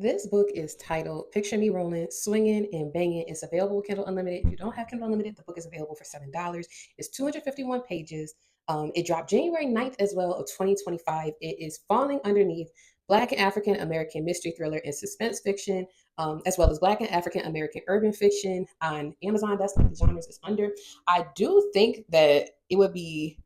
This book is titled Picture Me Rolling, Swinging and Banging. It's available with Kindle Unlimited. If you don't have Kindle Unlimited, the book is available for $7. It's 251 pages. It dropped January 9th as well of 2025. It is falling underneath Black and African American mystery thriller and suspense fiction, as well as Black and African American urban fiction on Amazon. That's like the genres it's under. I do think that it would be,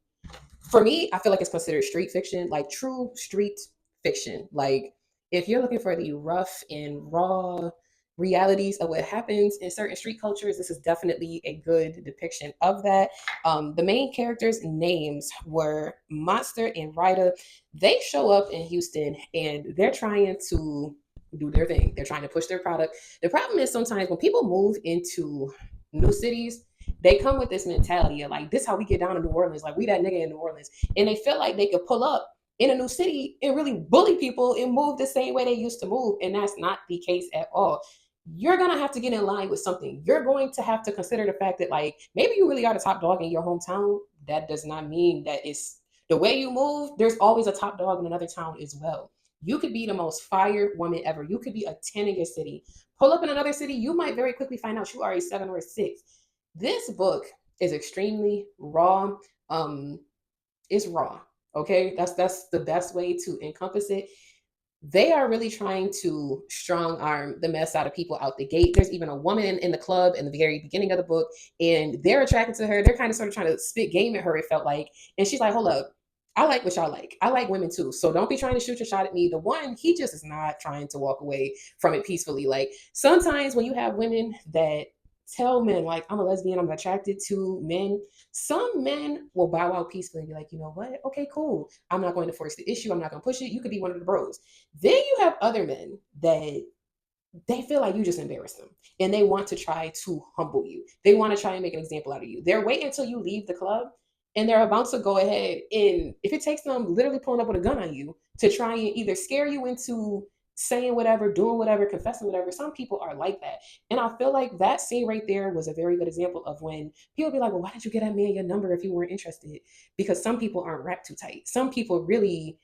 for me, I feel like it's considered street fiction, like true street fiction. Like if you're looking for the rough and raw realities of what happens in certain street cultures, this is definitely a good depiction of that. The main characters' names were Monster and Ryder. They show up in Houston and they're trying to do their thing. They're trying to push their product. The problem is sometimes when people move into new cities, they come with this mentality of like, this how we get down in New Orleans. Like we that nigga in New Orleans. And they feel like they could pull up in a new city and really bully people and move the same way they used to move. And that's not the case at all. You're gonna have to get in line with something. You're going to have to consider the fact that like maybe you really are the top dog in your hometown. That does not mean that it's the way you move, there's always a top dog in another town as well. You could be the most fired woman ever. You could be a 10 in your city. Pull up in another city, you might very quickly find out you are a 7 or a 6. This book is extremely raw. Um, it's raw. Okay, that's the best way to encompass it. They are really trying to strong arm the mess out of people out the gate. There's even a woman in the club in the very beginning of the book, and they're attracted to her. They're kind of sort of trying to spit game at her, it felt like. And she's like, hold up. I like what y'all like. I like women too. So don't be trying to shoot your shot at me. The one, he just is not trying to walk away from it peacefully. Like sometimes when you have women that tell men like I'm a lesbian, I'm attracted to men, some men will bow out peacefully and be like, you know what? Okay, cool. I'm not going to force the issue. I'm not going to push it. You could be one of the bros. Then you have other men that they feel like you just embarrassed them and they want to try to humble you. They want to try and make an example out of you. They're waiting until you leave the club and they're about to go ahead and if it takes them literally pulling up with a gun on you to try and either scare you into saying whatever, doing whatever, confessing whatever. Some people are like that. And I feel like that scene right there was a very good example of when people be like, well, why did you get that man your number if you weren't interested? Because some people aren't wrapped too tight. Some people really,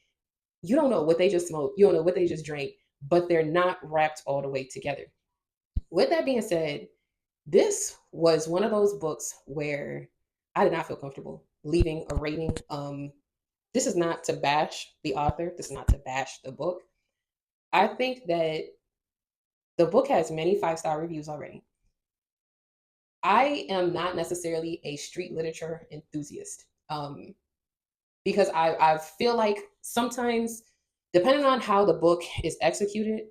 you don't know what they just smoked, you don't know what they just drank, but they're not wrapped all the way together. With that being said, this was one of those books where I did not feel comfortable leaving a rating. This is not to bash the author, this is not to bash the book. I think that the book has many 5-star reviews already. I am not necessarily a street literature enthusiast. Because I feel like sometimes, depending on how the book is executed,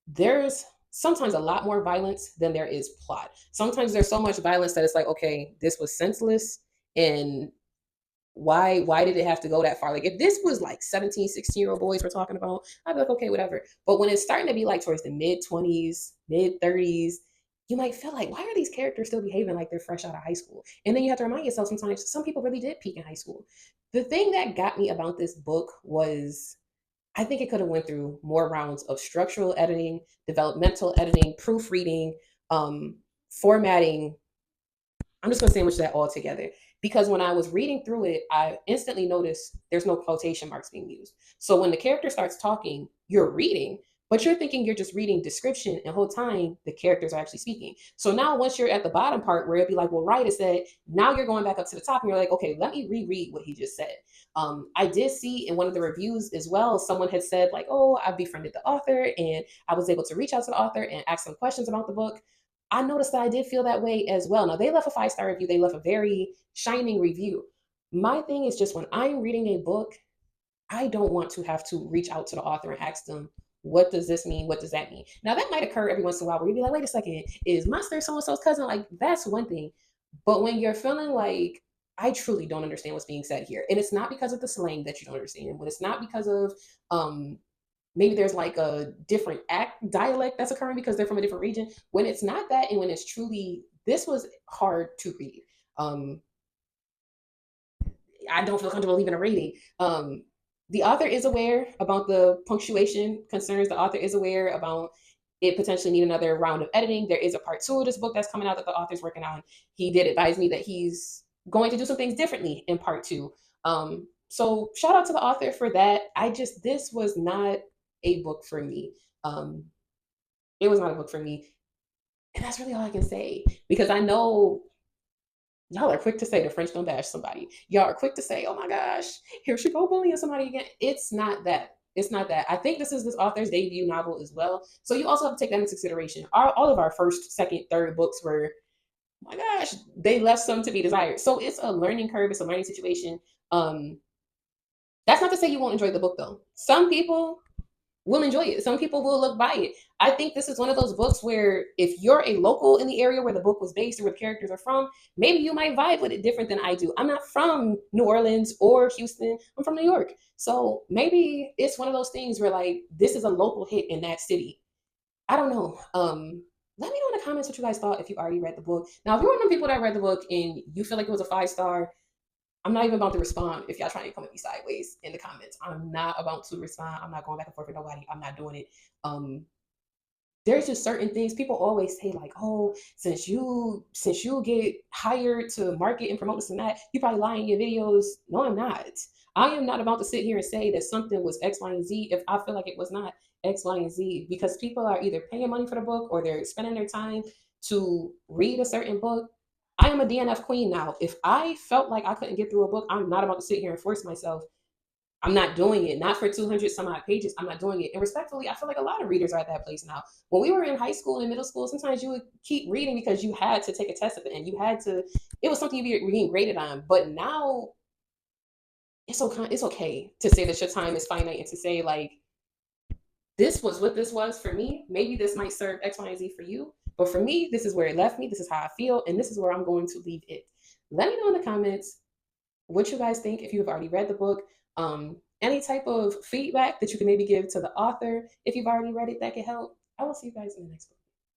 there's sometimes a lot more violence than there is plot. Sometimes there's so much violence that it's like, okay, this was senseless and why did it have to go that far? Like if this was like 17, 16-year-old boys we're talking about, I'd be like, okay, whatever. But when it's starting to be like towards the mid 20s, mid 30s, you might feel like, why are these characters still behaving like they're fresh out of high school? And then you have to remind yourself sometimes some people really did peak in high school. The thing that got me about this book was I think it could have went through more rounds of structural editing, developmental editing, proofreading, formatting. I'm just going to sandwich that all together because when I was reading through it, I instantly noticed there's no quotation marks being used. So when the character starts talking, you're reading, but you're thinking you're just reading description, and the whole time the characters are actually speaking. So now once you're at the bottom part where it'd be like, well, right, it said, now you're going back up to the top and you're like, okay, let me reread what he just said. I did see in one of the reviews as well, someone had said like, oh, I befriended the author and I was able to reach out to the author and ask some questions about the book. I noticed that I did feel that way as well. Now, they left a 5-star review, they left a very shining review. My thing is just when I'm reading a book, I don't want to have to reach out to the author and ask them, what does this mean? What does that mean? Now, that might occur every once in a while where you'd be like, wait a second, is Monster so and so's cousin? Like, that's one thing. But when you're feeling like, I truly don't understand what's being said here, and it's not because of the slang that you don't understand, but it's not because of um, maybe there's like a different act dialect that's occurring because they're from a different region. When it's not that, and when it's truly this was hard to read. Um, I don't feel comfortable leaving a rating. The author is aware about the punctuation concerns. The author is aware about it potentially need another round of editing. There is a part 2 of this book that's coming out that the author's working on. He did advise me that he's going to do some things differently in part 2. So shout out to the author for that. This was not a book for me. Um, It was not a book for me. And that's really all I can say because I know y'all are quick to say the French don't bash somebody. Y'all are quick to say, oh my gosh, here she go bullying somebody again. It's not that. It's not that. I think this is this author's debut novel as well. So you also have to take that into consideration. All of our first, second, third books were, oh my gosh, they left some to be desired. So it's a learning curve. It's a learning situation. Um, that's not to say you won't enjoy the book though. Some people will enjoy it. Some people will look by it. I think this is one of those books where if you're a local in the area where the book was based or where the characters are from, maybe you might vibe with it different than I do. I'm not from New Orleans or Houston. I'm from New York. So maybe it's one of those things where like this is a local hit in that city. I don't know. Let me know in the comments what you guys thought if you already read the book. Now, if you're one of the people that read the book and you feel like it was a 5 star, I'm not even about to respond if y'all trying to come at me sideways in the comments. I'm not about to respond. I'm not going back and forth with nobody. I'm not doing it. There's just certain things people always say like, oh, since you get hired to market and promote this and that, you probably lie in your videos. No, I'm not. I am not about to sit here and say that something was X, Y, and Z if I feel like it was not X, Y, and Z, because people are either paying money for the book or they're spending their time to read a certain book. I am a DNF queen now. If I felt like I couldn't get through a book, I'm not about to sit here and force myself. I'm not doing it. Not for 200 some odd pages. I'm not doing it. And respectfully, I feel like a lot of readers are at that place now. When we were in high school and middle school, sometimes you would keep reading because you had to take a test at the end. You had to, it was something you were being graded on. But now it's okay to say that your time is finite and to say like, this was what this was for me. Maybe this might serve X, Y, and Z for you. But for me, this is where it left me. This is how I feel. And this is where I'm going to leave it. Let me know in the comments what you guys think if you have already read the book. Any type of feedback that you can maybe give to the author if you've already read it that can help. I will see you guys in the next book.